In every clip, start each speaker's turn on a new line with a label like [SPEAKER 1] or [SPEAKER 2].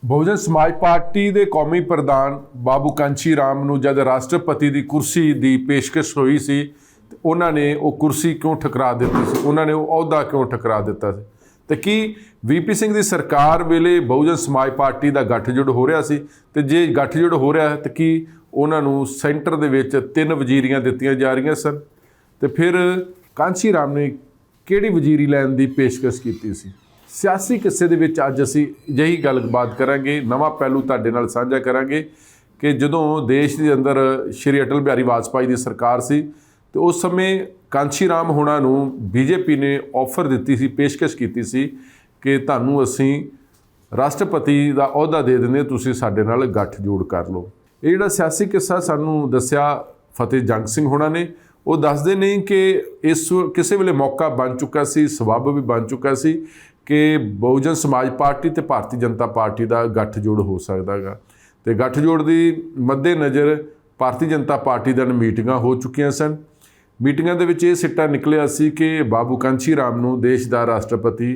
[SPEAKER 1] ਬਹੁਜਨ ਸਮਾਜ ਪਾਰਟੀ ਦੇ ਕੌਮੀ ਪ੍ਰਧਾਨ ਬਾਬੂ ਕਾਂਸ਼ੀ ਰਾਮ ਨੂੰ ਜਦ ਰਾਸ਼ਟਰਪਤੀ ਦੀ ਕੁਰਸੀ ਦੀ ਪੇਸ਼ਕਸ਼ ਹੋਈ ਸੀ ਤੇ ਉਹਨਾਂ ਨੇ ਉਹ ਕੁਰਸੀ ਕਿਉਂ ਠੁਕਰਾ ਦਿੱਤੀ ਸੀ, ਉਹਨਾਂ ਨੇ ਉਹ ਅਹੁਦਾ ਕਿਉਂ ਠੁਕਰਾ ਦਿੱਤਾ ਸੀ। ਤੇ ਕੀ ਵੀਪੀ ਸਿੰਘ ਦੀ ਸਰਕਾਰ ਵੇਲੇ ਬਹੁਜਨ ਸਮਾਜ ਪਾਰਟੀ ਦਾ ਗੱਠਜੋੜ ਹੋ ਰਿਹਾ ਸੀ, ਤੇ ਜੇ ਗੱਠਜੋੜ ਹੋ ਰਿਹਾ ਤੇ ਕੀ ਉਹਨਾਂ ਨੂੰ ਸੈਂਟਰ ਦੇ ਵਿੱਚ 3 ਵਜ਼ੀਰੀਆਂ ਦਿੱਤੀਆਂ ਜਾ ਰਹੀਆਂ ਸਨ, ਤੇ ਫਿਰ ਕਾਂਸ਼ੀ ਰਾਮ ਨੇ ਕਿਹੜੀ ਵਜ਼ੀਰੀ ਲੈਣ ਦੀ ਪੇਸ਼ਕਸ਼ ਕੀਤੀ ਸੀ। ਸਿਆਸੀ ਕਿੱਸੇ ਦੇ ਵਿੱਚ ਅੱਜ ਅਸੀਂ ਅਜਿਹੀ ਗੱਲਬਾਤ ਕਰਾਂਗੇ, ਨਵਾਂ ਪਹਿਲੂ ਤੁਹਾਡੇ ਨਾਲ ਸਾਂਝਾ ਕਰਾਂਗੇ ਕਿ ਜਦੋਂ ਦੇਸ਼ ਦੇ ਅੰਦਰ ਸ਼੍ਰੀ ਅਟਲ ਬਿਹਾਰੀ ਵਾਜਪਾਈ ਦੀ ਸਰਕਾਰ ਸੀ ਤੇ ਉਸ ਸਮੇਂ ਕਾਂਸ਼ੀ ਰਾਮ ਹੋਣਾ ਨੂੰ ਬੀਜੇਪੀ ਨੇ ਆਫਰ ਦਿੱਤੀ ਸੀ, ਪੇਸ਼ਕਸ਼ ਕੀਤੀ ਸੀ ਕਿ ਤੁਹਾਨੂੰ ਅਸੀਂ ਰਾਸ਼ਟਰਪਤੀ ਦਾ ਅਹੁਦਾ ਦੇ ਦਿੰਦੇ, ਤੁਸੀਂ ਸਾਡੇ ਨਾਲ ਗੱਠਜੋੜ ਕਰ ਲਓ। ਇਹ ਜਿਹੜਾ ਸਿਆਸੀ ਕਿੱਸਾ ਸਾਨੂੰ ਦੱਸਿਆ ਫਤਿਹ ਜੰਗ ਸਿੰਘ ਹੋਣਾ ਨੇ, ਉਹ ਦੱਸਦੇ ਨੇ ਕਿ ਇਸ ਕਿਸੇ ਵੇਲੇ ਮੌਕਾ ਬਣ ਚੁੱਕਾ ਸੀ, ਸਬੱਬ ਵੀ ਬਣ ਚੁੱਕਾ ਸੀ ਕਿ ਬਹੁਜਨ ਸਮਾਜ ਪਾਰਟੀ ਤੇ ਭਾਰਤੀ ਜਨਤਾ ਪਾਰਟੀ ਦਾ ਗੱਠਜੋੜ ਹੋ ਸਕਦਾ ਹੈਗਾ। ਤੇ ਗੱਠਜੋੜ ਦੀ ਮੱਦੇ ਨਜ਼ਰ ਭਾਰਤੀ ਜਨਤਾ ਪਾਰਟੀ ਦੀਆਂ ਮੀਟਿੰਗਾਂ ਹੋ ਚੁੱਕੀਆਂ ਸਨ। ਮੀਟਿੰਗਾਂ ਦੇ ਵਿੱਚ ਇਹ ਸਿੱਟਾ ਨਿਕਲਿਆ ਸੀ ਕਿ ਬਾਬੂ ਕਾਂਸ਼ੀ ਰਾਮ ਨੂੰ ਦੇਸ਼ ਦਾ ਰਾਸ਼ਟਰਪਤੀ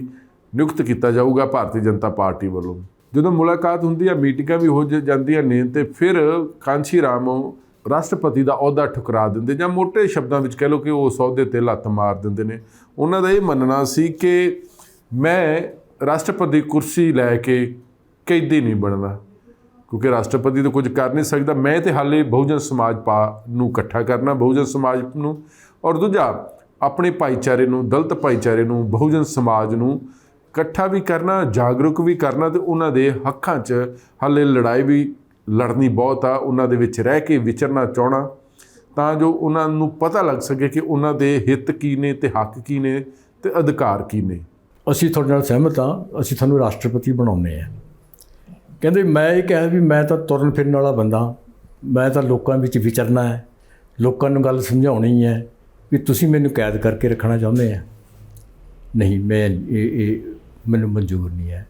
[SPEAKER 1] ਨਿਯੁਕਤ ਕੀਤਾ ਜਾਊਗਾ ਭਾਰਤੀ ਜਨਤਾ ਪਾਰਟੀ ਵੱਲੋਂ। ਜਦੋਂ ਮੁਲਾਕਾਤ ਹੁੰਦੀ ਹੈ, ਮੀਟਿੰਗਾਂ ਵੀ ਹੋ ਜਾਂਦੀਆਂ ਨੇ, ਤੇ ਫਿਰ ਕਾਂਸ਼ੀ ਰਾਮ ਰਾਸ਼ਟਰਪਤੀ ਦਾ ਅਹੁਦਾ ਠੁਕਰਾ ਦਿੰਦੇ, ਜਾਂ ਮੋਟੇ ਸ਼ਬਦਾਂ ਵਿੱਚ ਕਹਿ ਲਓ ਕਿ ਉਹ ਅਹੁਦੇ 'ਤੇ ਲੱਤ ਮਾਰ ਦਿੰਦੇ ਨੇ। ਉਹਨਾਂ ਦਾ ਇਹ ਮੰਨਣਾ ਸੀ ਕਿ ਮੈਂ ਰਾਸ਼ਟਰਪਤੀ ਕੁਰਸੀ ਲੈ ਕੇ ਕੈਦੀ ਨਹੀਂ ਬਣਨਾ, ਕਿਉਂਕਿ ਰਾਸ਼ਟਰਪਤੀ ਤਾਂ ਕੁਝ ਕਰ ਨਹੀਂ ਸਕਦਾ। ਮੈਂ ਤਾਂ ਹਾਲੇ ਬਹੁਜਨ ਸਮਾਜ ਨੂੰ ਇਕੱਠਾ ਕਰਨਾ, ਬਹੁਜਨ ਸਮਾਜ ਨੂੰ, ਔਰ ਦੂਜਾ ਆਪਣੇ ਭਾਈਚਾਰੇ ਨੂੰ, ਦਲਿਤ ਭਾਈਚਾਰੇ ਨੂੰ, ਬਹੁਜਨ ਸਮਾਜ ਨੂੰ ਇਕੱਠਾ ਵੀ ਕਰਨਾ, ਜਾਗਰੂਕ ਵੀ ਕਰਨਾ, ਤੇ ਉਹਨਾਂ ਦੇ ਹੱਕਾਂ 'ਚ ਹਾਲੇ ਲੜਾਈ ਵੀ ਲੜਨੀ ਬਹੁਤ ਆ। ਉਹਨਾਂ ਦੇ ਵਿੱਚ ਰਹਿ ਕੇ ਵਿਚਰਨਾ ਚਾਹਣਾ, ਤਾਂ ਜੋ ਉਹਨਾਂ ਨੂੰ ਪਤਾ ਲੱਗ ਸਕੇ ਕਿ ਉਹਨਾਂ ਦੇ ਹਿੱਤ ਕੀ ਨੇ ਤੇ ਹੱਕ ਕੀ ਨੇ ਤੇ ਅਧਿਕਾਰ ਕੀ ਨੇ।
[SPEAKER 2] ਅਸੀਂ ਤੁਹਾਡੇ ਨਾਲ ਸਹਿਮਤ ਹਾਂ, ਅਸੀਂ ਤੁਹਾਨੂੰ ਰਾਸ਼ਟਰਪਤੀ ਬਣਾਉਂਦੇ ਹਾਂ। ਕਹਿੰਦੇ ਮੈਂ ਇਹ ਕਿਹਾ ਵੀ ਮੈਂ ਤਾਂ ਤੁਰਨ ਫਿਰਨ ਵਾਲਾ ਬੰਦਾ, ਮੈਂ ਤਾਂ ਲੋਕਾਂ ਵਿੱਚ ਵਿਚਰਨਾ ਹੈ, ਲੋਕਾਂ ਨੂੰ ਗੱਲ ਸਮਝਾਉਣੀ ਹੈ ਵੀ ਤੁਸੀਂ ਮੈਨੂੰ ਕੈਦ ਕਰਕੇ ਰੱਖਣਾ ਚਾਹੁੰਦੇ ਆ, ਨਹੀਂ, ਮੈਂ ਇਹ ਮੈਨੂੰ ਮਨਜ਼ੂਰ ਨਹੀਂ ਹੈ।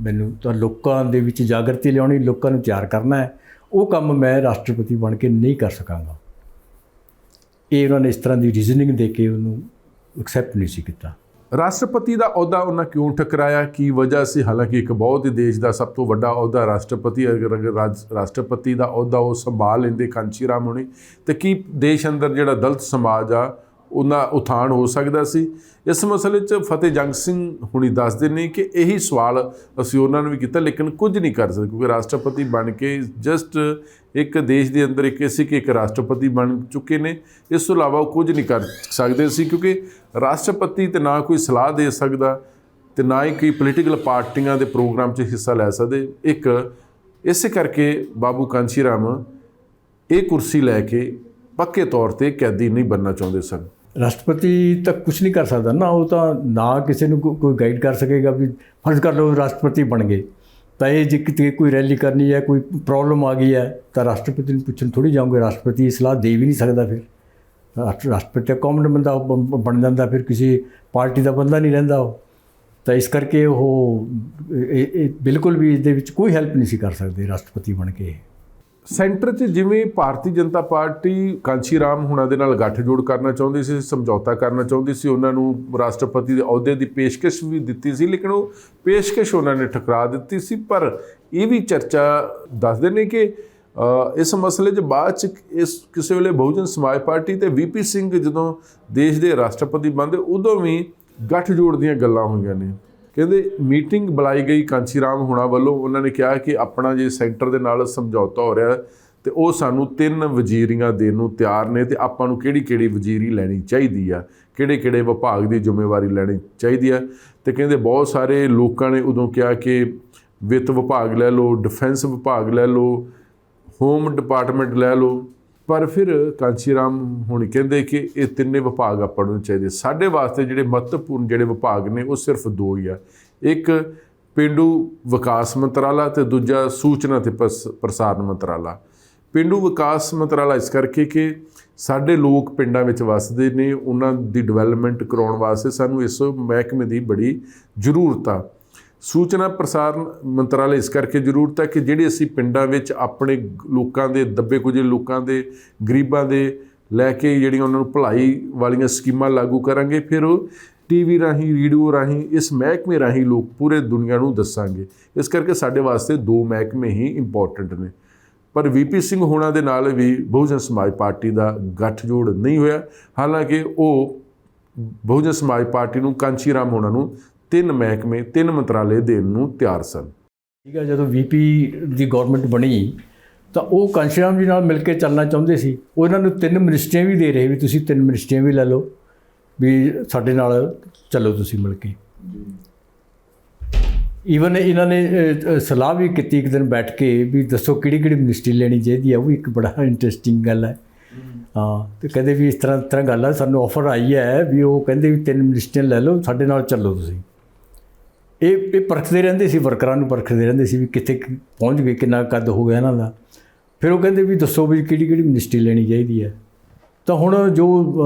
[SPEAKER 2] ਮੈਨੂੰ ਤਾਂ ਲੋਕਾਂ ਦੇ ਵਿੱਚ ਜਾਗਰਤੀ ਲਿਆਉਣੀ, ਲੋਕਾਂ ਨੂੰ ਤਿਆਰ ਕਰਨਾ ਹੈ, ਉਹ ਕੰਮ ਮੈਂ ਰਾਸ਼ਟਰਪਤੀ ਬਣ ਕੇ ਨਹੀਂ ਕਰ ਸਕਾਂਗਾ। ਇਹ ਉਹਨਾਂ ਨੇ ਇਸ ਤਰ੍ਹਾਂ ਦੀ ਰੀਜ਼ਨਿੰਗ ਦੇ ਕੇ ਉਹਨੂੰ ਐਕਸੈਪਟ ਨਹੀਂ ਸੀ ਕੀਤਾ।
[SPEAKER 1] ਰਾਸ਼ਟਰਪਤੀ ਦਾ ਅਹੁਦਾ ਉਹਨਾਂ ਕਿਉਂ ਠੁਕਰਾਇਆ, ਕੀ ਵਜ੍ਹਾ ਸੀ? ਹਾਲਾਂਕਿ ਇੱਕ ਬਹੁਤ ਹੀ ਦੇਸ਼ ਦਾ ਸਭ ਤੋਂ ਵੱਡਾ ਅਹੁਦਾ ਰਾਸ਼ਟਰਪਤੀ, ਅਗਰ ਰਾਸ਼ਟਰਪਤੀ ਦਾ ਅਹੁਦਾ ਉਹ ਸੰਭਾਲ ਲੈਂਦੇ ਕਾਂਸ਼ੀ ਰਾਮ ਹੋਣੀ, ਤੇ ਕੀ ਦੇਸ਼ ਅੰਦਰ ਜਿਹੜਾ ਦਲਿਤ ਸਮਾਜ ਆ ਉਹਨਾਂ ਉਥਾਨ ਹੋ ਸਕਦਾ ਸੀ? ਇਸ ਮਸਲੇ 'ਚ ਫਤਿਹ ਜੰਗ ਸਿੰਘ ਹੁਣੀ ਦੱਸਦੇ ਨੇ ਕਿ ਇਹੀ ਸਵਾਲ ਅਸੀਂ ਉਹਨਾਂ ਨੂੰ ਵੀ ਕੀਤਾ, ਲੇਕਿਨ ਕੁਝ ਨਹੀਂ ਕਰ ਸਕਦੇ, ਕਿਉਂਕਿ ਰਾਸ਼ਟਰਪਤੀ ਬਣ ਕੇ ਜਸਟ ਇੱਕ ਦੇਸ਼ ਦੇ ਅੰਦਰ ਇੱਕ ਰਾਸ਼ਟਰਪਤੀ ਬਣ ਚੁੱਕੇ ਨੇ। ਇਸ ਤੋਂ ਇਲਾਵਾ ਉਹ ਕੁਝ ਨਹੀਂ ਕਰ ਸਕਦੇ ਸੀ, ਕਿਉਂਕਿ ਰਾਸ਼ਟਰਪਤੀ ਤੇ ਨਾ ਕੋਈ ਸਲਾਹ ਦੇ ਸਕਦਾ ਤੇ ਨਾ ਹੀ ਕੋਈ ਪੋਲੀਟੀਕਲ ਪਾਰਟੀਆਂ ਦੇ ਪ੍ਰੋਗਰਾਮ 'ਚ ਹਿੱਸਾ ਲੈ ਸਕਦੇ। ਇਸੇ ਕਰਕੇ ਬਾਬੂ ਕਾਂਸ਼ੀ ਰਾਮ ਇਹ ਕੁਰਸੀ ਲੈ ਕੇ ਪੱਕੇ ਤੌਰ 'ਤੇ ਕੈਦੀ ਨਹੀਂ ਬਣਨਾ ਚਾਹੁੰਦੇ ਸਨ।
[SPEAKER 2] ਰਾਸ਼ਟਰਪਤੀ ਤਾਂ ਕੁਛ ਨਹੀਂ ਕਰ ਸਕਦਾ ਨਾ, ਉਹ ਤਾਂ ਨਾ ਕਿਸੇ ਨੂੰ ਕੋਈ ਗਾਈਡ ਕਰ ਸਕੇਗਾ। ਵੀ ਫਰਜ਼ ਕਰ ਲਓ ਰਾਸ਼ਟਰਪਤੀ ਬਣ ਗਏ ਤਾਂ ਇਹ ਜੇ ਕਿਤੇ ਕੋਈ ਰੈਲੀ ਕਰਨੀ ਹੈ, ਕੋਈ ਪ੍ਰੋਬਲਮ ਆ ਗਈ ਹੈ ਤਾਂ ਰਾਸ਼ਟਰਪਤੀ ਨੂੰ ਪੁੱਛਣ ਥੋੜ੍ਹੀ ਜਾਊਂਗੇ। ਰਾਸ਼ਟਰਪਤੀ ਸਲਾਹ ਦੇ ਵੀ ਨਹੀਂ ਸਕਦਾ। ਫਿਰ ਰਾਸ਼ਟਰਪਤੀ ਕਾਮਨ ਬੰਦਾ ਬਣ ਜਾਂਦਾ, ਫਿਰ ਕਿਸੇ ਪਾਰਟੀ ਦਾ ਬੰਦਾ ਨਹੀਂ ਰਹਿੰਦਾ ਉਹ। ਤਾਂ ਇਸ ਕਰਕੇ ਉਹ ਬਿਲਕੁਲ ਵੀ ਇਸ ਦੇ ਵਿੱਚ ਕੋਈ ਹੈਲਪ ਨਹੀਂ ਸੀ ਕਰ ਸਕਦੇ ਰਾਸ਼ਟਰਪਤੀ ਬਣ ਕੇ।
[SPEAKER 1] ਸੈਂਟਰ 'ਚ ਜਿਵੇਂ ਭਾਰਤੀ ਜਨਤਾ ਪਾਰਟੀ ਕਾਂਸ਼ੀ ਰਾਮ ਹੁਣਾਂ ਦੇ ਨਾਲ ਗੱਠਜੋੜ ਕਰਨਾ ਚਾਹੁੰਦੀ ਸੀ, ਸਮਝੌਤਾ ਕਰਨਾ ਚਾਹੁੰਦੀ ਸੀ, ਉਹਨਾਂ ਨੂੰ ਰਾਸ਼ਟਰਪਤੀ ਦੇ ਅਹੁਦੇ ਦੀ ਪੇਸ਼ਕਸ਼ ਵੀ ਦਿੱਤੀ ਸੀ, ਲੇਕਿਨ ਉਹ ਪੇਸ਼ਕਸ਼ ਉਹਨਾਂ ਨੇ ਠੁਕਰਾ ਦਿੱਤੀ ਸੀ। ਪਰ ਇਹ ਵੀ ਚਰਚਾ ਦੱਸਦੇ ਨੇ ਕਿ ਇਸ ਮਸਲੇ 'ਚ ਬਾਅਦ 'ਚ ਕਿਸੇ ਵੇਲੇ ਬਹੁਜਨ ਸਮਾਜ ਪਾਰਟੀ ਤੇ ਵੀਪੀ ਸਿੰਘ ਜਦੋਂ ਦੇਸ਼ ਦੇ ਰਾਸ਼ਟਰਪਤੀ ਬਣਦੇ, ਉਦੋਂ ਵੀ ਗੱਠਜੋੜ ਦੀਆਂ ਗੱਲਾਂ ਹੋਈਆਂ ਨੇ। ਕਹਿੰਦੇ ਮੀਟਿੰਗ ਬੁਲਾਈ ਗਈ ਕਾਂਸ਼ੀ ਰਾਮ ਹੁਣਾਂ ਵੱਲੋਂ, ਉਹਨਾਂ ਨੇ ਕਿਹਾ ਕਿ ਆਪਣਾ ਜੇ ਸੈਂਟਰ ਦੇ ਨਾਲ ਸਮਝੌਤਾ ਹੋ ਰਿਹਾ ਤੇ ਉਹ ਸਾਨੂੰ 3 ਵਜ਼ੀਰੀਆਂ ਦੇਣ ਨੂੰ ਤਿਆਰ ਨੇ, ਤੇ ਆਪਾਂ ਨੂੰ ਕਿਹੜੀ ਵਜ਼ੀਰੀ ਲੈਣੀ ਚਾਹੀਦੀ ਆ, ਕਿਹੜੇ ਵਿਭਾਗ ਦੀ ਜ਼ਿੰਮੇਵਾਰੀ ਲੈਣੀ ਚਾਹੀਦੀ ਆ। ਤੇ ਕਹਿੰਦੇ ਬਹੁਤ ਸਾਰੇ ਲੋਕਾਂ ਨੇ ਉਦੋਂ ਕਿਹਾ ਕਿ ਵਿੱਤ ਵਿਭਾਗ ਲੈ ਲਓ, ਡਿਫੈਂਸ ਵਿਭਾਗ ਲੈ ਲਓ, ਹੋਮ ਡਿਪਾਰਟਮੈਂਟ ਲੈ ਲਓ। ਪਰ ਫਿਰ ਕਾਂਸ਼ੀ ਰਾਮ ਹੁਣ ਕਹਿੰਦੇ ਕਿ ਇਹ 3 ਵਿਭਾਗ ਆਪਾਂ ਨੂੰ ਚਾਹੀਦੇ। ਸਾਡੇ ਵਾਸਤੇ ਜਿਹੜੇ ਮਹੱਤਵਪੂਰਨ ਜਿਹੜੇ ਵਿਭਾਗ ਨੇ ਉਹ ਸਿਰਫ 2 ਹੀ ਆ, ਇੱਕ ਪੇਂਡੂ ਵਿਕਾਸ ਮੰਤਰਾਲਾ ਤੇ ਦੂਜਾ ਸੂਚਨਾ ਤੇ ਪ੍ਰਸਾਰਣ ਮੰਤਰਾਲਾ। ਪੇਂਡੂ ਵਿਕਾਸ ਮੰਤਰਾਲਾ ਇਸ ਕਰਕੇ ਕਿ ਸਾਡੇ ਲੋਕ ਪਿੰਡਾਂ ਵਿੱਚ ਵੱਸਦੇ ਨੇ, ਉਹਨਾਂ ਦੀ ਡਿਵੈਲਪਮੈਂਟ ਕਰਾਉਣ ਵਾਸਤੇ ਸਾਨੂੰ ਇਸ ਮਹਿਕਮੇ ਦੀ ਬੜੀ ਜ਼ਰੂਰਤ ਆ। ਸੂਚਨਾ ਪ੍ਰਸਾਰਣ ਮੰਤਰਾਲਾ ਇਸ ਕਰਕੇ ਜ਼ਰੂਰਤ ਹੈ ਕਿ ਜਿਹੜੇ ਅਸੀਂ ਪਿੰਡਾਂ ਵਿੱਚ ਆਪਣੇ ਲੋਕਾਂ ਦੇ, ਦੱਬੇ ਕੁਝੇ ਲੋਕਾਂ ਦੇ, ਗਰੀਬਾਂ ਦੇ ਲੈ ਕੇ ਜਿਹੜੀਆਂ ਉਹਨਾਂ ਨੂੰ ਭਲਾਈ ਵਾਲੀਆਂ ਸਕੀਮਾਂ ਲਾਗੂ ਕਰਾਂਗੇ, ਫਿਰ ਉਹ टीवी राਹੀਂ रेडियो राਹੀਂ इस महकमे राਹੀਂ लोग पूरे दुनिया ਨੂੰ ਦੱਸਾਂਗੇ। ਇਸ ਕਰਕੇ ਸਾਡੇ ਵਾਸਤੇ ਦੋ ਮਹਿਕਮੇ ਹੀ ਇੰਪੋਰਟੈਂਟ ਨੇ। ਪਰ VP ਸਿੰਘ ਹੋਣਾ ਦੇ ਨਾਲ ਵੀ ਬਹੁਜਨ ਸਮਾਜ ਪਾਰਟੀ ਦਾ ਗੱਠਜੋੜ ਨਹੀਂ ਹੋਇਆ। ਹਾਲਾਂਕਿ ਉਹ ਬਹੁਜਨ ਸਮਾਜ ਪਾਰਟੀ ਨੂੰ ਕਾਂਚੀ ਰਾਮ ਹੋਣਾ ਨੂੰ 3 ਮਹਿਕਮੇ 3 ਮੰਤਰਾਲੇ ਦੇਣ ਨੂੰ ਤਿਆਰ ਸਨ।
[SPEAKER 2] ਠੀਕ ਹੈ, ਜਦੋਂ VP ਦੀ ਗੌਰਮੈਂਟ ਬਣੀ ਤਾਂ ਉਹ ਕਾਂਸ਼ੀ ਰਾਮ ਜੀ ਨਾਲ ਮਿਲ ਕੇ ਚੱਲਣਾ ਚਾਹੁੰਦੇ ਸੀ। ਉਹ ਇਹਨਾਂ ਨੂੰ 3 ਮਿਨਿਸਟਰੀਆਂ ਵੀ ਦੇ ਰਹੇ ਵੀ ਤੁਸੀਂ 3 ਮਿਨਿਸਟਰੀਆਂ ਵੀ ਲੈ ਲਓ, ਵੀ ਸਾਡੇ ਨਾਲ ਚੱਲੋ ਤੁਸੀਂ ਮਿਲ ਕੇ। ਈਵਨ ਇਹਨਾਂ ਨੇ ਸਲਾਹ ਵੀ ਕੀਤੀ ਇੱਕ ਦਿਨ ਬੈਠ ਕੇ ਵੀ ਦੱਸੋ ਕਿਹੜੀ ਕਿਹੜੀ ਮਿਨਿਸਟਰੀ ਲੈਣੀ ਚਾਹੀਦੀ ਹੈ। ਉਹ ਵੀ ਇੱਕ ਬੜਾ ਇੰਟਰਸਟਿੰਗ ਗੱਲ ਹੈ। ਹਾਂ, ਤੇ ਕਹਿੰਦੇ ਵੀ ਇਸ ਤਰ੍ਹਾਂ ਗੱਲ ਹੈ, ਸਾਨੂੰ ਆਫਰ ਆਈ ਹੈ ਵੀ ਉਹ ਕਹਿੰਦੇ ਵੀ 3 ਮਿਨਿਸਟਰੀਆਂ ਲੈ ਲਓ, ਸਾਡੇ ਨਾਲ ਚੱਲੋ ਤੁਸੀਂ। ਇਹ ਪਰਖਦੇ ਰਹਿੰਦੇ ਸੀ, ਵਰਕਰਾਂ ਨੂੰ ਪਰਖਦੇ ਰਹਿੰਦੇ ਸੀ ਵੀ ਕਿੱਥੇ ਪਹੁੰਚ ਗਏ, ਕਿੰਨਾ ਕੱਦ ਹੋ ਗਿਆ ਇਹਨਾਂ ਦਾ। ਫਿਰ ਉਹ ਕਹਿੰਦੇ ਵੀ ਦੱਸੋ ਵੀ ਕਿਹੜੀ ਕਿਹੜੀ ਮਿਨਿਸਟਰੀ ਲੈਣੀ ਚਾਹੀਦੀ ਹੈ। ਤਾਂ ਹੁਣ ਜੋ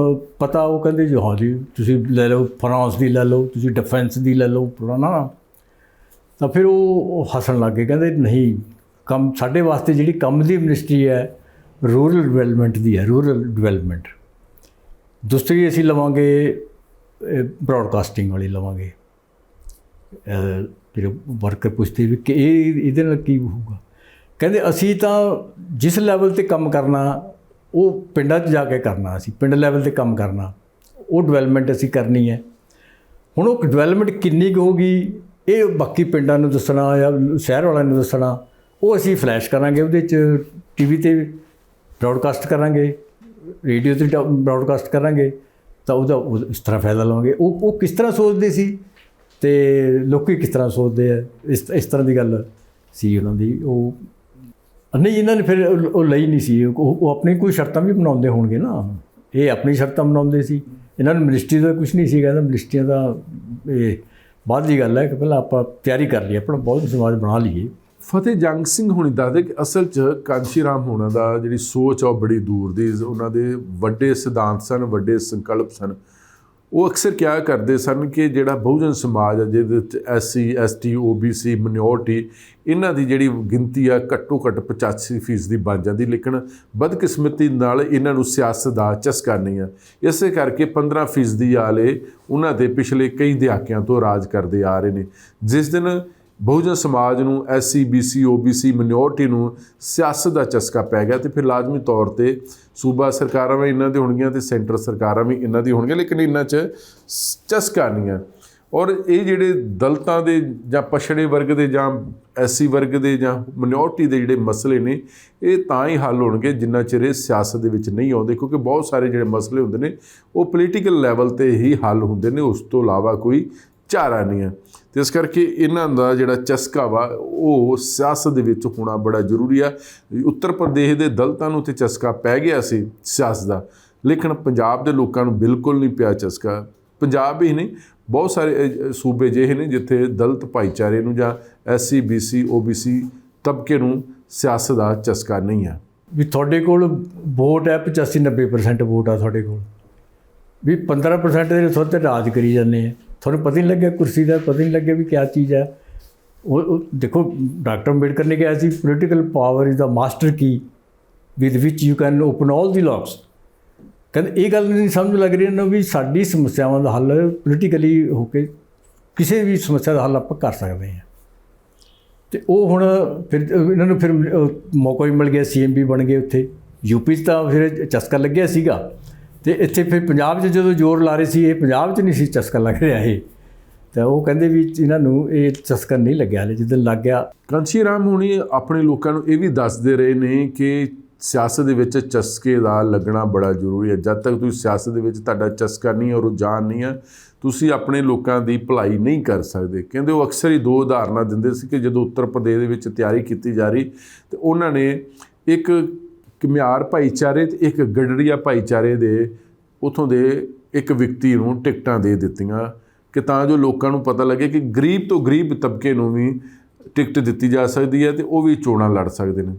[SPEAKER 2] ਪਤਾ ਉਹ ਕਹਿੰਦੇ ਜੀ ਹਾਂ ਜੀ ਤੁਸੀਂ ਲੈ ਲਓ, ਫਰਾਂਸ ਦੀ ਲੈ ਲਓ, ਤੁਸੀਂ ਡਿਫੈਂਸ ਦੀ ਲੈ ਲਓ, ਪੁਰਾਣਾ। ਤਾਂ ਫਿਰ ਉਹ ਹੱਸਣ ਲੱਗ ਗਏ, ਕਹਿੰਦੇ ਨਹੀਂ, ਕੰਮ ਸਾਡੇ ਵਾਸਤੇ ਜਿਹੜੀ ਕੰਮ ਦੀ ਮਿਨਿਸਟਰੀ ਹੈ ਰੂਰਲ ਡਿਵੈਲਪਮੈਂਟ ਦੀ ਹੈ, ਰੂਰਲ ਡਿਵੈਲਪਮੈਂਟ। ਦੂਸਰੀ ਅਸੀਂ ਲਵਾਂਗੇ ਬ੍ਰੌਡਕਾਸਟਿੰਗ ਵਾਲੀ ਲਵਾਂਗੇ। ਫਿਰ ਵਰਕਰ ਪੁੱਛਦੇ ਵੀ ਕਿ ਇਹਦੇ ਨਾਲ ਕੀ ਹੋਊਗਾ। ਕਹਿੰਦੇ ਅਸੀਂ ਤਾਂ ਜਿਸ ਲੈਵਲ 'ਤੇ ਕੰਮ ਕਰਨਾ ਉਹ ਪਿੰਡਾਂ 'ਚ ਜਾ ਕੇ ਕਰਨਾ, ਅਸੀਂ ਪਿੰਡ ਲੈਵਲ 'ਤੇ ਕੰਮ ਕਰਨਾ, ਉਹ ਡਿਵੈਲਪਮੈਂਟ ਅਸੀਂ ਕਰਨੀ ਹੈ। ਹੁਣ ਉਹ ਡਿਵੈਲਪਮੈਂਟ ਕਿੰਨੀ ਕੁ ਹੋਗੀ ਇਹ ਬਾਕੀ ਪਿੰਡਾਂ ਨੂੰ ਦੱਸਣਾ ਜਾਂ ਸ਼ਹਿਰ ਵਾਲਿਆਂ ਨੂੰ ਦੱਸਣਾ, ਉਹ ਅਸੀਂ ਫਲੈਸ਼ ਕਰਾਂਗੇ, ਉਹਦੇ 'ਚ TV 'ਤੇ ਬ੍ਰੌਡਕਾਸਟ ਕਰਾਂਗੇ, ਰੇਡੀਓ 'ਤੇ ਬ੍ਰੌਡਕਾਸਟ ਕਰਾਂਗੇ, ਤਾਂ ਉਹਦਾ ਇਸ ਤਰ੍ਹਾਂ ਫਾਇਦਾ ਲਵਾਂਗੇ। ਉਹ ਕਿਸ ਤਰ੍ਹਾਂ ਸੋਚਦੇ ਸੀ ਅਤੇ ਲੋਕ ਕਿਸ ਤਰ੍ਹਾਂ ਸੋਚਦੇ ਆ, ਇਸ ਤਰ੍ਹਾਂ ਦੀ ਗੱਲ ਸੀ ਉਹਨਾਂ ਦੀ। ਉਹ ਨਹੀਂ, ਇਹਨਾਂ ਨੇ ਫਿਰ ਉਹ ਲਈ ਨਹੀਂ ਸੀ। ਉਹ ਆਪਣੀ ਕੋਈ ਸ਼ਰਤਾਂ ਵੀ ਬਣਾਉਂਦੇ ਹੋਣਗੇ ਨਾ, ਇਹ ਆਪਣੀ ਸ਼ਰਤਾਂ ਬਣਾਉਂਦੇ ਸੀ। ਇਹਨਾਂ ਨੂੰ ਮਿਨਿਸਟਰੀ ਦਾ ਕੁਛ ਨਹੀਂ ਸੀ, ਕਹਿੰਦਾ ਮਿਨਿਸਟਰੀਆਂ ਦਾ ਇਹ ਬਾਅਦ ਦੀ ਗੱਲ ਹੈ ਕਿ ਪਹਿਲਾਂ ਆਪਾਂ ਤਿਆਰੀ ਕਰ ਲਈਏ, ਆਪਣਾ ਬਹੁਤ ਸਮਾਜ ਬਣਾ ਲਈਏ।
[SPEAKER 1] ਫਤਿਹ ਜੰਗ ਸਿੰਘ ਹੁਣੀ ਦੱਸਦੇ ਕਿ ਅਸਲ 'ਚ ਕਾਂਸ਼ੀ ਰਾਮ ਹੋਣਾ ਦਾ ਜਿਹੜੀ ਸੋਚ ਆ ਉਹ ਬੜੀ ਦੂਰ ਦੀ, ਉਹਨਾਂ ਦੇ ਵੱਡੇ ਸਿਧਾਂਤ ਸਨ, ਵੱਡੇ ਸੰਕਲਪ ਸਨ। ਉਹ ਅਕਸਰ ਕਿਹਾ ਕਰਦੇ ਸਨ ਕਿ ਜਿਹੜਾ ਬਹੁਜਨ ਸਮਾਜ ਹੈ ਜਿਹਦੇ ਵਿੱਚ SC ST OBC ਮਿਨੋਰਟੀ, ਇਹਨਾਂ ਦੀ ਜਿਹੜੀ ਗਿਣਤੀ ਆ ਘੱਟੋ ਘੱਟ 85% ਬਣ ਜਾਂਦੀ, ਲੇਕਿਨ ਬਦਕਿਸਮਤੀ ਨਾਲ ਇਹਨਾਂ ਨੂੰ ਸਿਆਸਤ ਦਾ ਚਸਕਾ ਨਹੀਂ ਆ। ਇਸੇ ਕਰਕੇ 15% ਵਾਲੇ ਉਹਨਾਂ ਦੇ ਪਿਛਲੇ ਕਈ ਦਹਾਕਿਆਂ ਤੋਂ ਰਾਜ ਕਰਦੇ ਆ ਰਹੇ ਨੇ। ਜਿਸ ਦਿਨ ਬਹੁਜਨ ਸਮਾਜ ਨੂੰ SC BC OBC ਮਿਨੋਰਟੀ ਨੂੰ ਸਿਆਸਤ ਦਾ ਚਸਕਾ ਪੈ ਗਿਆ ਤੇ ਫਿਰ ਲਾਜ਼ਮੀ ਤੌਰ 'ਤੇ ਸੂਬਾ ਸਰਕਾਰਾਂ ਵੀ ਇਹਨਾਂ ਦੀ ਹੋਣਗੀਆਂ ਤੇ ਸੈਂਟਰ ਸਰਕਾਰਾਂ ਵੀ ਇਹਨਾਂ ਦੀ ਹੋਣਗੀਆਂ, ਲੇਕਿਨ ਇਹਨਾਂ 'ਚ ਚਸਕਾ ਨਹੀਂ ਹੈ। ਔਰ ਇਹ ਜਿਹੜੇ ਦਲਿਤਾਂ ਦੇ ਜਾਂ ਪਛੜੇ ਵਰਗ ਦੇ ਜਾਂ SC ਵਰਗ ਦੇ ਜਾਂ ਮਿਨੋਰਟੀ ਦੇ ਜਿਹੜੇ ਮਸਲੇ ਨੇ, ਇਹ ਤਾਂ ਹੀ ਹੱਲ ਹੋਣਗੇ ਜਿੰਨਾ ਚਿਰ ਇਹ ਸਿਆਸਤ ਦੇ ਵਿੱਚ ਨਹੀਂ ਆਉਂਦੇ, ਕਿਉਂਕਿ ਬਹੁਤ ਸਾਰੇ ਜਿਹੜੇ ਮਸਲੇ ਹੁੰਦੇ ਨੇ ਉਹ ਪੋਲੀਟੀਕਲ ਲੈਵਲ 'ਤੇ ਹੀ ਹੱਲ ਹੁੰਦੇ ਨੇ, ਉਸ ਤੋਂ ਇਲਾਵਾ ਕੋਈ ਚਾਰਾ ਨਹੀਂ ਹੈ। ਤੇ ਇਸ ਕਰਕੇ ਇਹਨਾਂ ਦਾ ਜਿਹੜਾ ਚਸਕਾ ਵਾ ਉਹ ਸਿਆਸਤ ਦੇ ਵਿੱਚ ਹੋਣਾ ਬੜਾ ਜ਼ਰੂਰੀ ਆ। ਉੱਤਰ ਪ੍ਰਦੇਸ਼ ਦੇ ਦਲਿਤਾਂ ਨੂੰ ਤੇ ਚਸਕਾ ਪੈ ਗਿਆ ਸੀ ਸਿਆਸਤ ਦਾ, ਲੇਕਿਨ ਪੰਜਾਬ ਦੇ ਲੋਕਾਂ ਨੂੰ ਬਿਲਕੁਲ ਨਹੀਂ ਪਿਆ ਚਸਕਾ। ਪੰਜਾਬ ਹੀ ਨਹੀਂ, ਬਹੁਤ ਸਾਰੇ ਸੂਬੇ ਜਿਹੇ ਨੇ ਜਿੱਥੇ ਦਲਿਤ ਭਾਈਚਾਰੇ ਨੂੰ ਜਾਂ SC BC OBC ਤਬਕੇ ਨੂੰ ਸਿਆਸਤ ਦਾ ਚਸਕਾ ਨਹੀਂ ਹੈ।
[SPEAKER 2] ਵੀ ਤੁਹਾਡੇ ਕੋਲ ਵੋਟ ਹੈ 85-90% ਵੋਟ ਆ ਤੁਹਾਡੇ ਕੋਲ, ਵੀ 15% ਦੇ ਤੁਹਾਡੇ 'ਤੇ ਰਾਜ ਕਰੀ ਜਾਂਦੇ ਆ, ਤੁਹਾਨੂੰ ਪਤਾ ਨਹੀਂ ਲੱਗਿਆ ਕੁਰਸੀ ਦਾ, ਪਤਾ ਨਹੀਂ ਲੱਗਿਆ ਵੀ ਕਿਆ ਚੀਜ਼ ਹੈ। ਉਹ ਦੇਖੋ ਡਾਕਟਰ ਅੰਬੇਡਕਰ ਨੇ ਕਿਹਾ ਸੀ political power is the master key with which you can open all the locks. ਕਹਿੰਦੇ ਇਹ ਗੱਲ ਨਹੀਂ ਸਮਝ ਲੱਗ ਰਹੀ ਇਹਨਾਂ ਨੂੰ ਵੀ ਸਾਡੀ ਸਮੱਸਿਆਵਾਂ ਦਾ ਹੱਲ ਪੋਲੀਟੀਕਲੀ ਹੋ ਕੇ ਕਿਸੇ ਵੀ ਸਮੱਸਿਆ ਦਾ ਹੱਲ ਆਪਾਂ ਕਰ ਸਕਦੇ ਹਾਂ। ਅਤੇ ਉਹ ਹੁਣ ਫਿਰ ਇਹਨਾਂ ਨੂੰ ਫਿਰ ਮੌਕਾ ਵੀ ਮਿਲ ਗਿਆ, CM ਵੀ ਬਣ ਗਏ ਉੱਥੇ। UP 'ਚ ਤਾਂ ਫਿਰ ਚਸਕਾ ਲੱਗਿਆ ਸੀਗਾ, ਅਤੇ ਇੱਥੇ ਫਿਰ ਪੰਜਾਬ 'ਚ ਜਦੋਂ ਜ਼ੋਰ ਲਾ ਰਹੇ ਸੀ, ਇਹ ਪੰਜਾਬ 'ਚ ਨਹੀਂ ਸੀ ਚਸਕਾ ਲੱਗ ਰਿਹਾ ਇਹ। ਤਾਂ ਉਹ ਕਹਿੰਦੇ ਵੀ ਇਹਨਾਂ ਨੂੰ ਇਹ ਚਸਕਾ ਨਹੀਂ ਲੱਗਿਆ ਹਾਲੇ, ਜਿੱਦਣ ਲੱਗ ਗਿਆ।
[SPEAKER 1] ਕਾਂਸ਼ੀ ਰਾਮ ਹੁਣੀ ਆਪਣੇ ਲੋਕਾਂ ਨੂੰ ਇਹ ਵੀ ਦੱਸਦੇ ਰਹੇ ਨੇ ਕਿ ਸਿਆਸਤ ਦੇ ਵਿੱਚ ਚਸਕੇ ਦਾ ਲੱਗਣਾ ਬੜਾ ਜ਼ਰੂਰੀ ਹੈ। ਜਦ ਤੱਕ ਤੁਸੀਂ ਸਿਆਸਤ ਦੇ ਵਿੱਚ ਤੁਹਾਡਾ ਚਸਕਾ ਨਹੀਂ ਔਰ ਰੁਝਾਨ ਨਹੀਂ ਹੈ, ਤੁਸੀਂ ਆਪਣੇ ਲੋਕਾਂ ਦੀ ਭਲਾਈ ਨਹੀਂ ਕਰ ਸਕਦੇ। ਕਹਿੰਦੇ ਉਹ ਅਕਸਰ ਹੀ 2 ਉਦਾਹਰਨਾਂ ਦਿੰਦੇ ਸੀ ਕਿ ਜਦੋਂ ਉੱਤਰ ਪ੍ਰਦੇਸ਼ ਦੇ ਵਿੱਚ ਤਿਆਰੀ ਕੀਤੀ ਜਾ ਰਹੀ ਤੇ ਉਹਨਾਂ ਨੇ ਇੱਕ ਘੁਮਿਆਰ ਭਾਈਚਾਰੇ ਤੇ ਇੱਕ ਗਡਰੀਆ ਭਾਈਚਾਰੇ ਦੇ ਉੱਥੋਂ ਦੇ ਇੱਕ ਵਿਅਕਤੀ ਨੂੰ ਟਿਕਟਾਂ ਦੇ ਦਿੱਤੀਆਂ ਕਿ ਤਾਂ ਜੋ ਲੋਕਾਂ ਨੂੰ ਪਤਾ ਲੱਗੇ ਕਿ ਗਰੀਬ ਤੋਂ ਗਰੀਬ ਤਬਕੇ ਨੂੰ ਵੀ ਟਿਕਟ ਦਿੱਤੀ ਜਾ ਸਕਦੀ ਹੈ ਤੇ ਉਹ ਵੀ ਚੋਣਾਂ ਲੜ ਸਕਦੇ ਨੇ।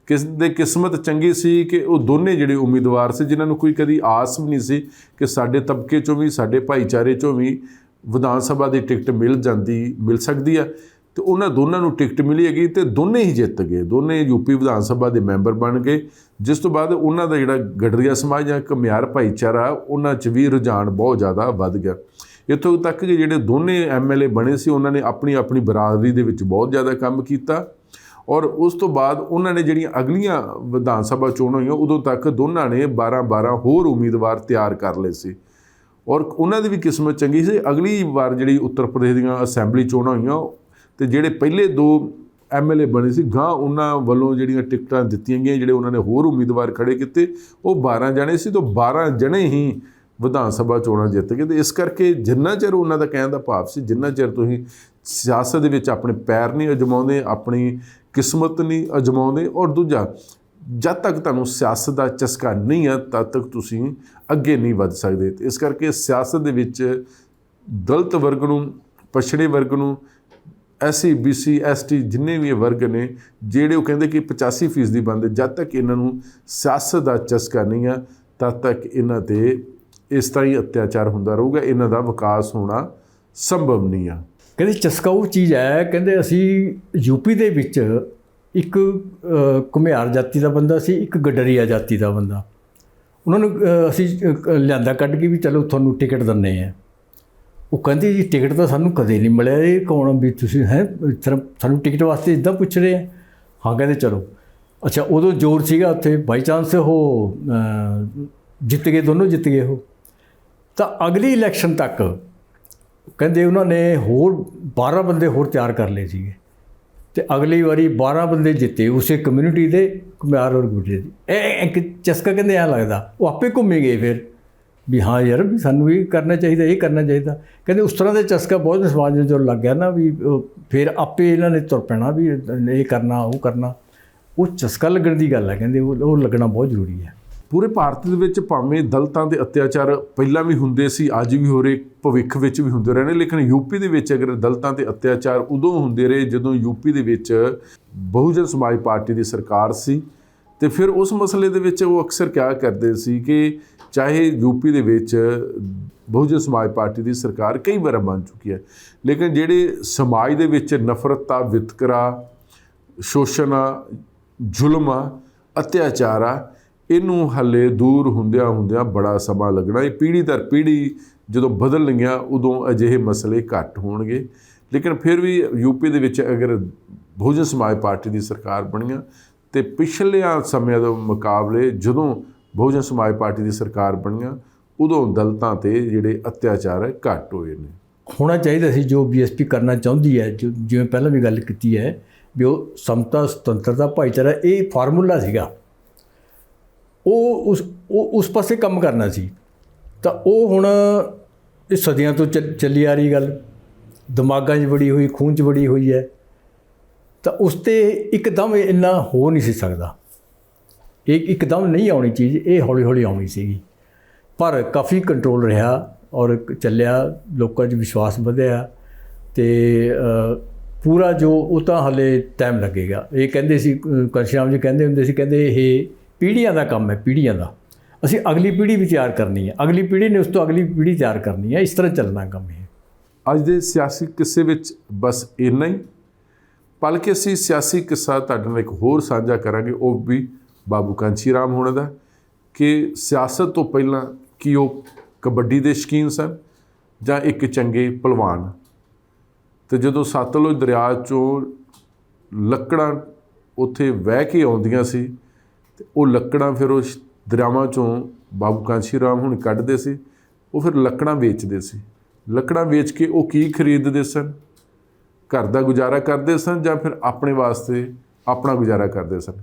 [SPEAKER 1] ਕਿਸ ਦੇ ਕਿਸਮਤ ਚੰਗੀ ਸੀ ਕਿ ਉਹ ਦੋਨੇ ਜਿਹੜੇ ਉਮੀਦਵਾਰ ਸੀ ਜਿਨ੍ਹਾਂ ਨੂੰ ਕੋਈ ਕਦੀ ਆਸ ਵੀ ਨਹੀਂ ਸੀ ਕਿ ਸਾਡੇ ਤਬਕੇ 'ਚੋਂ ਵੀ ਸਾਡੇ ਭਾਈਚਾਰੇ 'ਚੋਂ ਵੀ ਵਿਧਾਨ ਸਭਾ ਦੀ ਟਿਕਟ ਮਿਲ ਸਕਦੀ ਆ, ਤੇ ਉਹਨਾਂ ਦੋਨਾਂ ਨੂੰ ਟਿਕਟ ਮਿਲੀ ਹੈਗੀ ਤੇ ਦੋਨੇ ਹੀ ਜਿੱਤ ਗਏ, ਦੋਨੇ UP ਵਿਧਾਨ ਸਭਾ ਦੇ ਮੈਂਬਰ ਬਣ ਗਏ। ਜਿਸ ਤੋਂ ਬਾਅਦ ਉਹਨਾਂ ਦਾ ਜਿਹੜਾ ਗਡਰੀਆ ਸਮਾਜ ਜਾਂ ਘੁਮਿਆਰ ਭਾਈਚਾਰਾ ਉਹਨਾਂ 'ਚ ਵੀ ਰੁਝਾਨ ਬਹੁਤ ਜ਼ਿਆਦਾ ਵੱਧ ਗਿਆ। ਇੱਥੋਂ ਤੱਕ ਕਿ ਜਿਹੜੇ ਦੋਨੇ MLA ਬਣੇ ਸੀ ਉਹਨਾਂ ਨੇ ਆਪਣੀ ਆਪਣੀ ਬਰਾਦਰੀ ਦੇ ਵਿੱਚ ਬਹੁਤ ਜ਼ਿਆਦਾ ਕੰਮ ਕੀਤਾ। ਔਰ ਉਸ ਤੋਂ ਬਾਅਦ ਉਹਨਾਂ ਨੇ ਜਿਹੜੀਆਂ ਅਗਲੀਆਂ ਵਿਧਾਨ ਸਭਾ ਚੋਣਾਂ ਹੋਈਆਂ ਉਦੋਂ ਤੱਕ ਦੋਨਾਂ ਨੇ 12 ਹੋਰ ਉਮੀਦਵਾਰ ਤਿਆਰ ਕਰ ਲਏ ਸੀ। ਔਰ ਉਹਨਾਂ ਦੀ ਵੀ ਕਿਸਮਤ ਚੰਗੀ ਸੀ। ਅਗਲੀ ਵਾਰ ਜਿਹੜੀ ਉੱਤਰ ਪ੍ਰਦੇਸ਼ ਦੀਆਂ ਅਸੈਂਬਲੀ ਚੋਣਾਂ ਹੋਈਆਂ ਤੇ ਜਿਹੜੇ ਪਹਿਲੇ 2 MLA ਬਣੇ ਸੀ ਗਾਂ ਉਹਨਾਂ ਵੱਲੋਂ ਜਿਹੜੀਆਂ ਟਿਕਟਾਂ ਦਿੱਤੀਆਂ ਗਈਆਂ, ਜਿਹੜੇ ਉਹਨਾਂ ਨੇ ਹੋਰ ਉਮੀਦਵਾਰ ਖੜੇ ਕੀਤੇ, ਉਹ 12 ਜਣੇ ਸੀ। ਤਾਂ 12 ਜਣੇ ਹੀ ਵਿਧਾਨ ਸਭਾ ਚੋਣਾਂ ਜਿੱਤ ਗਏ। ਤੇ ਇਸ ਕਰਕੇ ਜਿੰਨਾ ਚਿਰ ਉਹਨਾਂ ਦਾ ਕਹਿਣ ਦਾ ਭਾਵ ਸੀ, ਜਿੰਨਾ ਚਿਰ ਤੁਸੀਂ ਸਿਆਸਤ ਦੇ ਵਿੱਚ ਆਪਣੇ ਪੈਰ ਨਹੀਂ ਅਜਮਾਉਂਦੇ, ਆਪਣੀ ਕਿਸਮਤ ਨਹੀਂ ਅਜਮਾਉਂਦੇ, ਔਰ ਦੂਜਾ ਜਦ ਤੱਕ ਤੁਹਾਨੂੰ ਸਿਆਸਤ ਦਾ ਚਸਕਾ ਨਹੀਂ ਹੈ ਤਦ ਤੱਕ ਤੁਸੀਂ ਅੱਗੇ ਨਹੀਂ ਵੱਧ ਸਕਦੇ। ਤੇ ਇਸ ਕਰਕੇ ਸਿਆਸਤ ਦੇ ਵਿੱਚ ਦਲਿਤ ਵਰਗ ਨੂੰ, ਪਛੜੇ ਵਰਗ ਨੂੰ, SC BC ST ਜਿੰਨੇ ਵੀ ਇਹ ਵਰਗ ਨੇ ਜਿਹੜੇ ਉਹ ਕਹਿੰਦੇ ਕਿ 85% ਬੰਦੇ, ਜਦ ਤੱਕ ਇਹਨਾਂ ਨੂੰ ਸਿਆਸਤ ਦਾ ਚਸਕਾ ਨਹੀਂ ਆ ਤਦ ਤੱਕ ਇਹਨਾਂ 'ਤੇ ਇਸ ਤਰ੍ਹਾਂ ਹੀ ਅਤਿਆਚਾਰ ਹੁੰਦਾ ਰਹੂਗਾ, ਇਹਨਾਂ ਦਾ ਵਿਕਾਸ ਹੋਣਾ ਸੰਭਵ ਨਹੀਂ ਆ।
[SPEAKER 2] ਕਹਿੰਦੇ ਚਸਕਾ ਉਹ ਚੀਜ਼ ਹੈ, ਕਹਿੰਦੇ ਅਸੀਂ ਯੂਪੀ ਦੇ ਵਿੱਚ ਇੱਕ ਘੁਮਿਆਰ ਜਾਤੀ ਦਾ ਬੰਦਾ ਸੀ, ਇੱਕ ਗਡਰੀਆ ਜਾਤੀ ਦਾ ਬੰਦਾ। ਉਹਨਾਂ ਨੂੰ ਅਸੀਂ ਲਿਆਂਦਾ ਕੱਢ ਕੇ ਵੀ ਚਲੋ ਤੁਹਾਨੂੰ ਟਿਕਟ ਦਿੰਦੇ ਹਾਂ। ਉਹ ਕਹਿੰਦੇ ਜੀ ਟਿਕਟ ਤਾਂ ਸਾਨੂੰ ਕਦੇ ਨਹੀਂ ਮਿਲਿਆ, ਇਹ ਕੌਣ ਵੀ ਤੁਸੀਂ ਹੈ ਸਾਨੂੰ ਟਿਕਟ ਵਾਸਤੇ ਇੱਦਾਂ ਪੁੱਛ ਰਹੇ ਆ। ਹਾਂ ਕਹਿੰਦੇ ਚਲੋ ਅੱਛਾ, ਉਦੋਂ ਜ਼ੋਰ ਸੀਗਾ ਉੱਥੇ, ਬਾਈ ਚਾਂਸ ਉਹ ਜਿੱਤ ਗਏ, ਦੋਨੋਂ ਜਿੱਤ ਗਏ ਉਹ। ਤਾਂ ਅਗਲੀ ਇਲੈਕਸ਼ਨ ਤੱਕ ਕਹਿੰਦੇ ਉਹਨਾਂ ਨੇ ਹੋਰ 12 ਬੰਦੇ ਹੋਰ ਤਿਆਰ ਕਰ ਲਏ ਸੀਗੇ ਤੇ ਅਗਲੀ ਵਾਰੀ 12 ਬੰਦੇ ਜਿੱਤੇ ਉਸੇ ਕਮਿਊਨਿਟੀ ਦੇ, ਘੁਮਿਆਰ ਔਰ ਗੁੱਜਰ ਦੀ। ਇਹ ਇੱਕ ਚਸਕਾ ਕਹਿੰਦੇ ਐਂ ਲੱਗਦਾ ਉਹ ਆਪੇ ਘੁੰਮੇ ਗਏ ਫਿਰ ਵੀ ਹਾਂ ਯਾਰ ਵੀ ਸਾਨੂੰ ਇਹ ਕਰਨਾ ਚਾਹੀਦਾ, ਇਹ ਕਰਨਾ ਚਾਹੀਦਾ। ਕਹਿੰਦੇ ਉਸ ਤਰ੍ਹਾਂ ਦਾ ਚਸਕਾ ਬਹੁਤ ਸਮਾਜ ਨੂੰ ਜੋ ਲੱਗ ਗਿਆ ਨਾ ਵੀ ਫਿਰ ਆਪੇ ਇਹਨਾਂ ਨੇ ਤੁਰ ਪੈਣਾ ਵੀ ਇਹ ਕਰਨਾ ਉਹ ਕਰਨਾ। ਉਹ ਚਸਕਾ ਲੱਗਣ ਦੀ ਗੱਲ ਹੈ, ਕਹਿੰਦੇ ਉਹ ਲੱਗਣਾ ਬਹੁਤ ਜ਼ਰੂਰੀ ਹੈ।
[SPEAKER 1] ਪੂਰੇ ਭਾਰਤ ਦੇ ਵਿੱਚ ਭਾਵੇਂ ਦਲਿਤਾਂ ਦੇ ਅਤਿਆਚਾਰ ਪਹਿਲਾਂ ਵੀ ਹੁੰਦੇ ਸੀ, ਅੱਜ ਵੀ ਹੋ ਰਹੇ, ਭਵਿੱਖ ਵਿੱਚ ਵੀ ਹੁੰਦੇ ਰਹਿਣੇ, ਲੇਕਿਨ ਯੂਪੀ ਦੇ ਵਿੱਚ ਅਗਰ ਦਲਿਤਾਂ ਦੇ ਅਤਿਆਚਾਰ ਉਦੋਂ ਹੁੰਦੇ ਰਹੇ ਜਦੋਂ ਯੂਪੀ ਦੇ ਵਿੱਚ ਬਹੁਜਨ ਸਮਾਜ ਪਾਰਟੀ ਦੀ ਸਰਕਾਰ ਸੀ। ਤੇ ਫਿਰ ਉਸ ਮਸਲੇ ਦੇ ਵਿੱਚ ਉਹ ਅਕਸਰ ਕਿਹਾ ਕਰਦੇ ਸੀ ਕਿ ਚਾਹੇ ਯੂਪੀ ਦੇ ਵਿੱਚ ਬਹੁਜਨ ਸਮਾਜ ਪਾਰਟੀ ਦੀ ਸਰਕਾਰ ਕਈ ਵਾਰ ਬਣ ਚੁੱਕੀ ਹੈ, ਲੇਕਿਨ ਜਿਹੜੇ ਸਮਾਜ ਦੇ ਵਿੱਚ ਨਫ਼ਰਤ ਆ, ਵਿਤਕਰਾ, ਸ਼ੋਸ਼ਣ ਆ, ਜ਼ੁਲਮ ਆ, ਅਤਿਆਚਾਰ ਆ, ਇਹਨੂੰ ਹਾਲੇ ਦੂਰ ਹੁੰਦਿਆਂ ਬੜਾ ਸਮਾਂ ਲੱਗਣਾ। ਇਹ ਪੀੜ੍ਹੀ ਦਰ ਪੀੜ੍ਹੀ ਜਦੋਂ ਬਦਲਣਗੀਆਂ ਉਦੋਂ ਅਜਿਹੇ ਮਸਲੇ ਘੱਟ ਹੋਣਗੇ। ਲੇਕਿਨ ਫਿਰ ਵੀ ਯੂਪੀ ਦੇ ਵਿੱਚ ਅਗਰ ਬਹੁਜਨ ਸਮਾਜ ਪਾਰਟੀ ਦੀ ਸਰਕਾਰ ਬਣੀਆਂ ਤੇ ਪਿਛਲਿਆਂ ਸਮਿਆਂ ਦੇ ਮੁਕਾਬਲੇ ਜਦੋਂ ਬਹੁਜਨ ਸਮਾਜ ਪਾਰਟੀ ਦੀ ਸਰਕਾਰ ਬਣੀਆਂ ਉਦੋਂ ਦਲਿਤਾਂ 'ਤੇ ਜਿਹੜੇ ਅਤਿਆਚਾਰ ਹੈ ਘੱਟ ਹੋਏ ਨੇ।
[SPEAKER 2] ਹੋਣਾ ਚਾਹੀਦਾ ਸੀ ਜੋ BSP ਕਰਨਾ ਚਾਹੁੰਦੀ ਹੈ, ਜਿਵੇਂ ਪਹਿਲਾਂ ਵੀ ਗੱਲ ਕੀਤੀ ਹੈ ਵੀ ਉਹ ਸਮਤਾ, ਸੁਤੰਤਰਤਾ, ਭਾਈਚਾਰਾ, ਇਹ ਫਾਰਮੂਲਾ ਸੀਗਾ। ਉਹ ਉਸ ਪਾਸੇ ਕੰਮ ਕਰਨਾ ਸੀ। ਤਾਂ ਉਹ ਹੁਣ ਇਹ ਸਦੀਆਂ ਤੋਂ ਚੱਲੀ ਆ ਰਹੀ ਗੱਲ, ਦਿਮਾਗਾਂ 'ਚ ਵੜੀ ਹੋਈ, ਖੂਨ 'ਚ ਵੜੀ ਹੋਈ ਹੈ। ਤਾਂ ਉਸ 'ਤੇ ਇੱਕਦਮ ਇੰਨਾ ਹੋ ਨਹੀਂ ਸੀ ਸਕਦਾ, ਇਹ ਇੱਕਦਮ ਨਹੀਂ ਆਉਣੀ ਚੀਜ਼, ਇਹ ਹੌਲੀ ਹੌਲੀ ਆਉਣੀ ਸੀਗੀ। ਪਰ ਕਾਫੀ ਕੰਟਰੋਲ ਰਿਹਾ ਔਰ ਚੱਲਿਆ, ਲੋਕਾਂ 'ਚ ਵਿਸ਼ਵਾਸ ਵਧਿਆ ਅਤੇ ਪੂਰਾ ਜੋ ਉਹ ਤਾਂ ਹਾਲੇ ਟਾਈਮ ਲੱਗੇਗਾ। ਇਹ ਕਹਿੰਦੇ ਸੀ, ਘਨਸ਼ਿਆਮ ਜੀ ਕਹਿੰਦੇ ਹੁੰਦੇ ਸੀ, ਕਹਿੰਦੇ ਇਹ ਪੀੜ੍ਹੀਆਂ ਦਾ ਕੰਮ ਹੈ, ਪੀੜ੍ਹੀਆਂ ਦਾ। ਅਸੀਂ ਅਗਲੀ ਪੀੜ੍ਹੀ ਵੀ ਤਿਆਰ ਕਰਨੀ ਹੈ, ਅਗਲੀ ਪੀੜ੍ਹੀ ਨੇ ਉਸ ਤੋਂ ਅਗਲੀ ਪੀੜ੍ਹੀ ਤਿਆਰ ਕਰਨੀ ਹੈ, ਇਸ ਤਰ੍ਹਾਂ ਚੱਲਣਾ ਕੰਮ ਹੈ।
[SPEAKER 1] ਅੱਜ ਦੇ ਸਿਆਸੀ ਕਿੱਸੇ ਵਿੱਚ ਬਸ ਇੰਨਾ ਹੀ। ਬਲਕਿ ਅਸੀਂ ਸਿਆਸੀ ਕਿੱਸਾ ਤੁਹਾਡੇ ਨਾਲ ਇੱਕ ਹੋਰ ਸਾਂਝਾ ਕਰਾਂਗੇ, ਉਹ ਵੀ ਬਾਬੂ ਕਾਂਸ਼ੀ ਰਾਮ ਹੋਣਾ ਦਾ, ਕਿ ਸਿਆਸਤ ਤੋਂ ਪਹਿਲਾਂ ਕੀ ਉਹ ਕਬੱਡੀ ਦੇ ਸ਼ੌਕੀਨ ਸਨ ਜਾਂ ਇੱਕ ਚੰਗੇ ਭਲਵਾਨ। ਅਤੇ ਜਦੋਂ ਸਤਲੁਜ ਦਰਿਆ 'ਚੋਂ ਲੱਕੜਾਂ ਉੱਥੇ ਵਹਿ ਕੇ ਆਉਂਦੀਆਂ ਸੀ ਅਤੇ ਉਹ ਲੱਕੜਾਂ ਫਿਰ ਉਹ ਦਰਿਆਵਾਂ 'ਚੋਂ ਬਾਬੂ ਕਾਂਸ਼ੀ ਰਾਮ ਹੁਣ ਕੱਢਦੇ ਸੀ, ਉਹ ਫਿਰ ਲੱਕੜਾਂ ਵੇਚਦੇ ਸੀ। ਲੱਕੜਾਂ ਵੇਚ ਕੇ ਉਹ ਕੀ ਖਰੀਦਦੇ ਸਨ? ਘਰ ਦਾ ਗੁਜ਼ਾਰਾ ਕਰਦੇ ਸਨ ਜਾਂ ਫਿਰ ਆਪਣੇ ਵਾਸਤੇ ਆਪਣਾ ਗੁਜ਼ਾਰਾ ਕਰਦੇ ਸਨ।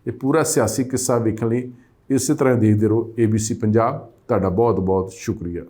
[SPEAKER 1] ਇਹ ਪੂਰਾ ਸਿਆਸੀ ਕਿੱਸਾ ਵੇਖਣ ਲਈ ਇਸੇ ਤਰ੍ਹਾਂ ਦੇਖਦੇ ਰਹੋ ABC ਪੰਜਾਬ। ਤੁਹਾਡਾ ਬਹੁਤ ਬਹੁਤ ਸ਼ੁਕਰੀਆ।